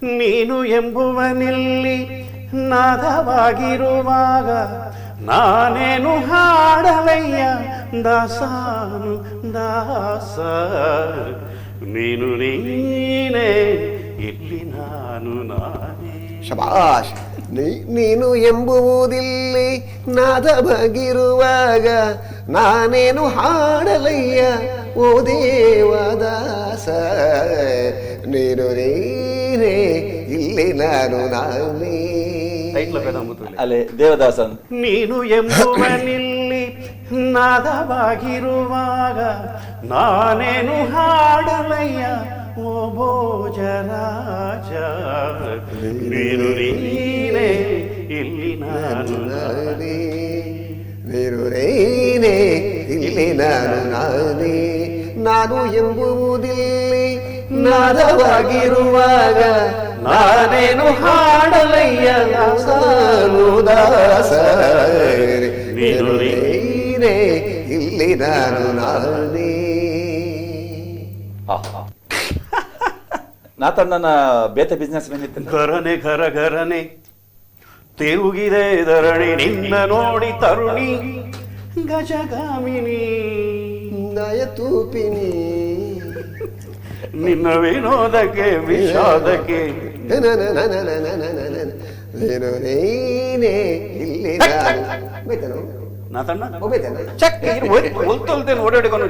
ನೀನು ಎಂಬುವನಿಲ್ಲಿ ನಾದವಾಗಿರುವಾಗ ನಾನೇನು ಹಾಡಲಯ್ಯ ದಾಸಾನು ದಾಸ. ನೀನು ನೀನೇ ಇಲ್ಲಿ ನಾನು ನಾನೇ. ಶಬಾಷ್. ನೀನು ಎಂಬುವುದಿಲ್ಲಿ ನಾದವಾಗಿರುವಾಗ ನಾನೇನು ಹಾಡಲಯ್ಯ ಓ ದೇವದಾಸ. ನೀನು ನೀನೇ ಇಲ್ಲಿ ನಾನು ನಾನೇ. ಅಲ್ಲೇ ದೇವದಾಸ. ನೀನು ಎಂಬುವನಿಲ್ಲಿ ನಾದವಾಗಿರುವಾಗ ನಾನೇನು ಹಾಡಲಯ್ಯ ಓ ಭೋಜರಾಜ. ನೀನು ನೀನೇ ಇಲ್ಲಿ ನಾನು ನಾನೇ. ನೀನು ನೀನೇ ಇಲ್ಲಿ ನಾನು ನಾನೇ. ನಾನು ಎಂಬುವುದಿಲ್ಲಿ ನಾದವಾಗಿರುವಾಗ ನಾನೇನು ಹಾಡಲಯ್ಯ ದಾಸನು ದಾಸ. ನೀನು ನೀನೇ ಇಲ್ಲಿ ನಾನು ನಾನೇ. ನಾತಣ್ಣನ ಬೇತೆ ಬಿಸ್ನೆಸ್ ಏನಿತ್ತು? ಘರನೆ ಘರ ಘರನೆ ತಿರುಗಿದೆ ಧರಣಿ ನಿನ್ನ ನೋಡಿ ತರುಣಿ ಗಜಗಾಮಿನಿ ನಯತೂಪಿನಿ ನಿನ್ನ ವಿನೋದಕ್ಕೆ ವಿಷಾದಕ್ಕೆ ನೀನು ನೀನೇ ಇಲ್ಲಿ ನಾನು. ನಾತಣ್ಣ ಹೋಗ್ಬೇಕಲ್ಲ ಚಕ್ ಓಡಾಡಿಕೊಂಡು